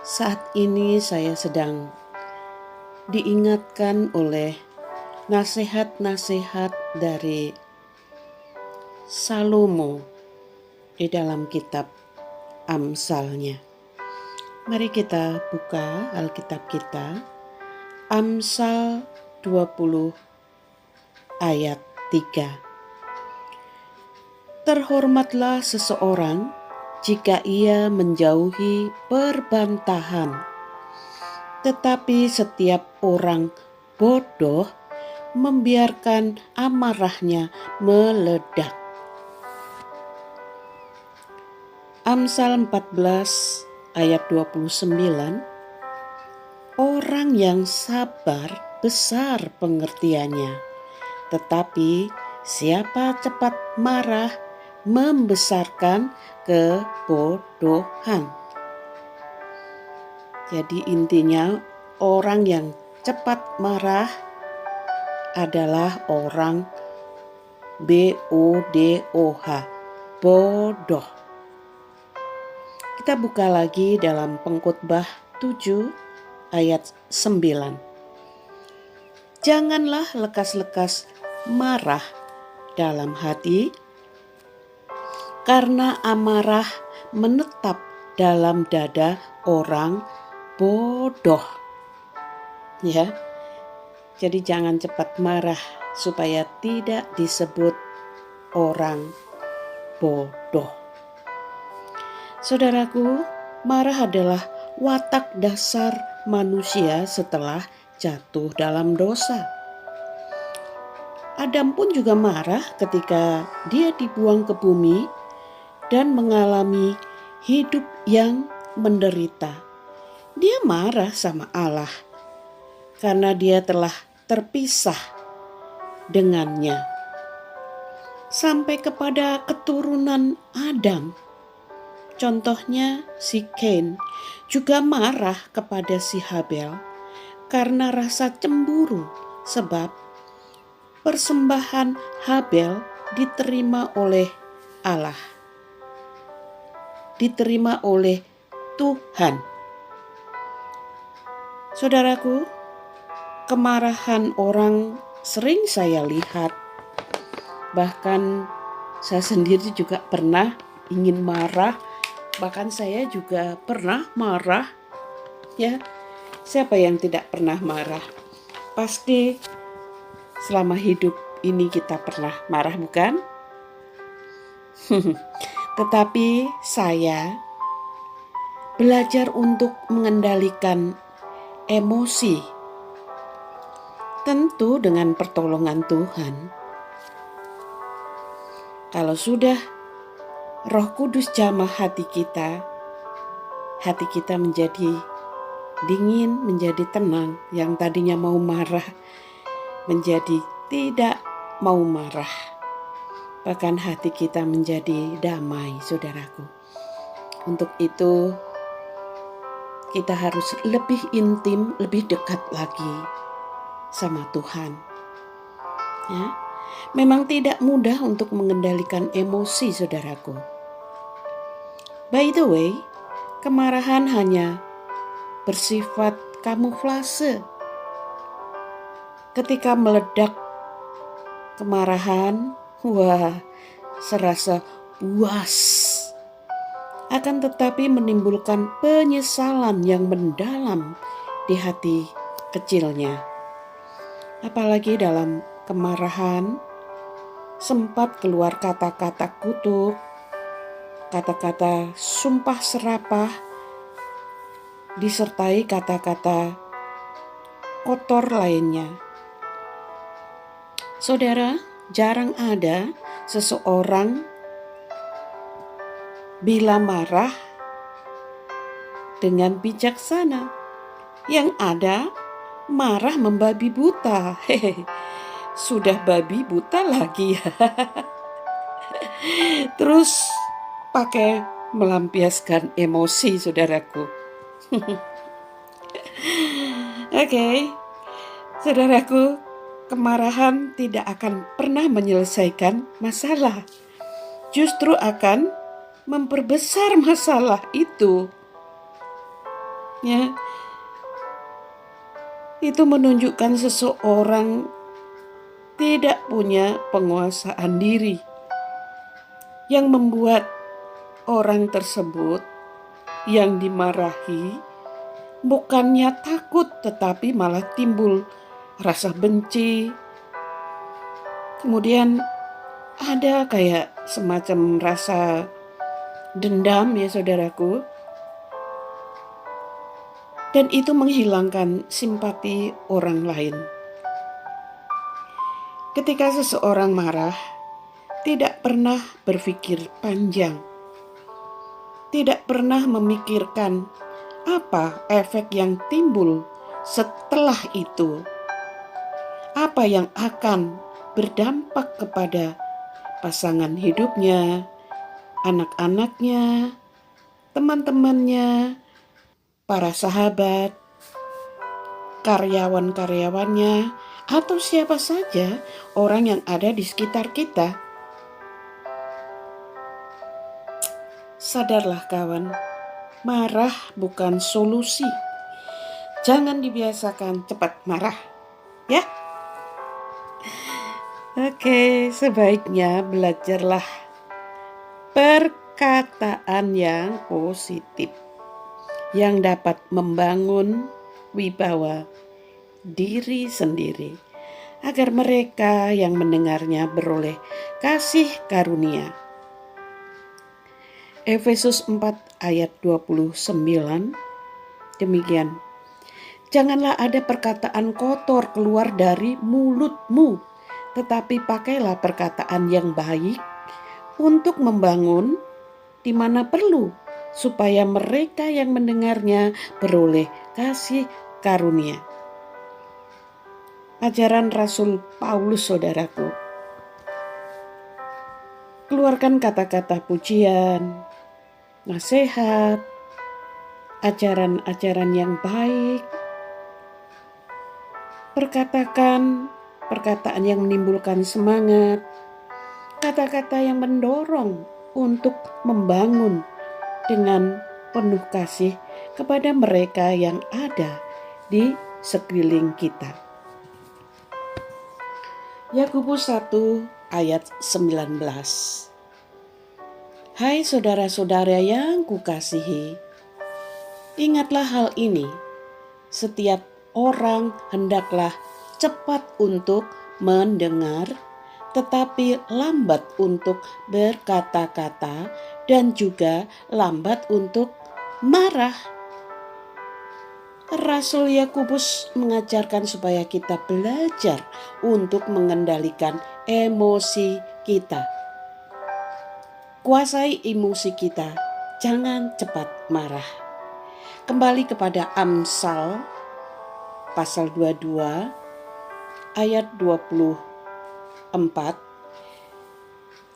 Saat ini saya sedang diingatkan oleh nasihat-nasihat dari Salomo di dalam kitab Amsalnya. Mari kita buka Alkitab kita, Amsal 20 ayat 3. Terhormatlah seseorang jika ia menjauhi perbantahan, tetapi setiap orang bodoh membiarkan amarahnya meledak. Amsal 14 ayat 29. Orang yang sabar besar pengertiannya, tetapi siapa cepat marah membesarkan kebodohan. Jadi intinya orang yang cepat marah adalah orang BODOH, bodoh. Kita buka lagi dalam Pengkhotbah 7 ayat 9. Janganlah lekas-lekas marah dalam hati, karena amarah menetap dalam dada orang bodoh. Ya. Jadi jangan cepat marah supaya tidak disebut orang bodoh. Saudaraku, marah adalah watak dasar manusia setelah jatuh dalam dosa. Adam pun juga marah ketika dia dibuang ke bumi dan mengalami hidup yang menderita. Dia marah sama Allah karena dia telah terpisah dengannya. Sampai kepada keturunan Adam. Contohnya si Cain juga marah kepada si Habel karena rasa cemburu sebab persembahan Habel diterima oleh Allah, diterima oleh Tuhan. Saudaraku, kemarahan orang sering saya lihat, bahkan saya sendiri juga pernah ingin marah, bahkan saya juga pernah marah. Ya, siapa yang tidak pernah marah? Pasti selama hidup ini kita pernah marah, bukan? Tetapi saya belajar untuk mengendalikan emosi, tentu dengan pertolongan Tuhan. Kalau sudah Roh Kudus jamah hati kita menjadi dingin, menjadi tenang. Yang tadinya mau marah menjadi tidak mau marah. Bahkan hati kita menjadi damai, saudaraku. Untuk itu kita harus lebih intim, lebih dekat lagi sama Tuhan. Ya, memang tidak mudah untuk mengendalikan emosi, saudaraku. By the way, kemarahan hanya bersifat kamuflase. Ketika meledak kemarahan, serasa puas. Akan tetapi menimbulkan penyesalan yang mendalam di hati kecilnya. Apalagi dalam kemarahan sempat keluar kata-kata kutuk, kata-kata sumpah serapah, disertai kata-kata kotor lainnya. Saudara, jarang ada seseorang bila marah dengan bijaksana. Yang ada marah membabi buta. Sudah babi buta lagi. Terus pakai melampiaskan emosi, saudaraku. Oke, saudaraku, kemarahan tidak akan pernah menyelesaikan masalah. Justru akan memperbesar masalah itu. Ya, itu menunjukkan seseorang tidak punya penguasaan diri yang membuat orang tersebut yang dimarahi bukannya takut tetapi malah timbul rasa benci. Kemudian ada kayak semacam rasa dendam ya saudaraku. Dan itu menghilangkan simpati orang lain. Ketika seseorang marah, tidak pernah berpikir panjang. Tidak pernah memikirkan apa efek yang timbul setelah itu. Apa yang akan berdampak kepada pasangan hidupnya, anak-anaknya, teman-temannya, para sahabat, karyawan-karyawannya, atau siapa saja orang yang ada di sekitar kita. Sadarlah kawan, marah bukan solusi. Jangan dibiasakan cepat marah, ya. Oke, sebaiknya belajarlah perkataan yang positif yang dapat membangun wibawa diri sendiri agar mereka yang mendengarnya beroleh kasih karunia. Efesus 4 ayat 29 demikian. Janganlah ada perkataan kotor keluar dari mulutmu, tetapi pakailah perkataan yang baik untuk membangun di mana perlu, supaya mereka yang mendengarnya beroleh kasih karunia. Ajaran Rasul Paulus, saudaraku. Keluarkan kata-kata pujian, nasihat, ajaran-ajaran yang baik. Perkatakan perkataan yang menimbulkan semangat, kata-kata yang mendorong untuk membangun dengan penuh kasih kepada mereka yang ada di sekeliling kita. Yakobus 1 ayat 19. Hai saudara-saudara yang kukasihi, ingatlah hal ini, setiap orang hendaklah cepat untuk mendengar, tetapi lambat untuk berkata-kata dan juga lambat untuk marah. Rasul Yakobus mengajarkan supaya kita belajar untuk mengendalikan emosi kita. Kuasai emosi kita, jangan cepat marah. Kembali kepada Amsal pasal 22 ayat 24.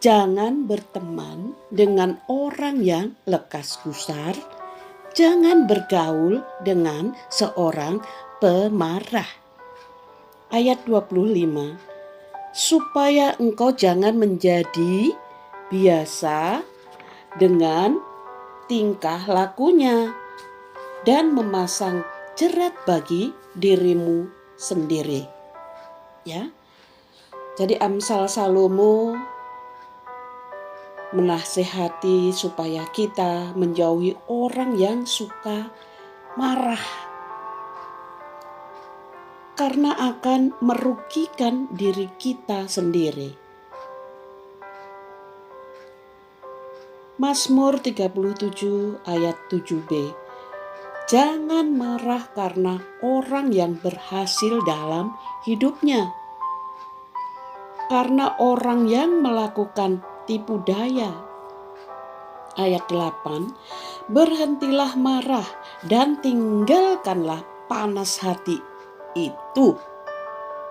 Jangan berteman dengan orang yang lekas gusar, jangan bergaul dengan seorang pemarah. Ayat 25. Supaya engkau jangan menjadi biasa dengan tingkah lakunya dan memasang jerat bagi dirimu sendiri. Ya. Jadi Amsal Salomo menasehati supaya kita menjauhi orang yang suka marah, karena akan merugikan diri kita sendiri. Mazmur 37 ayat 7b. Jangan marah karena orang yang berhasil dalam hidupnya, karena orang yang melakukan tipu daya. Ayat 8. Berhentilah marah dan tinggalkanlah panas hati itu.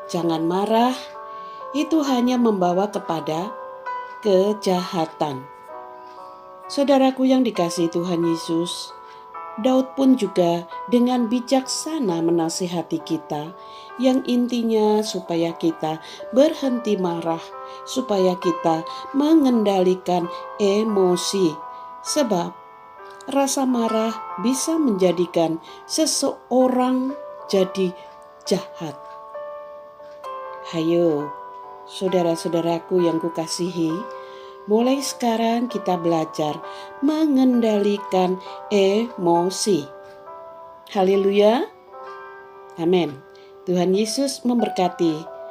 Jangan marah, itu hanya membawa kepada kejahatan. Saudaraku yang dikasihi Tuhan Yesus, Daud pun juga dengan bijaksana menasihati kita, yang intinya supaya kita berhenti marah, supaya kita mengendalikan emosi. Sebab rasa marah bisa menjadikan seseorang jadi jahat. Hayo, saudara-saudaraku yang kukasihi, mulai sekarang kita belajar mengendalikan emosi. Haleluya. Amin. Tuhan Yesus memberkati.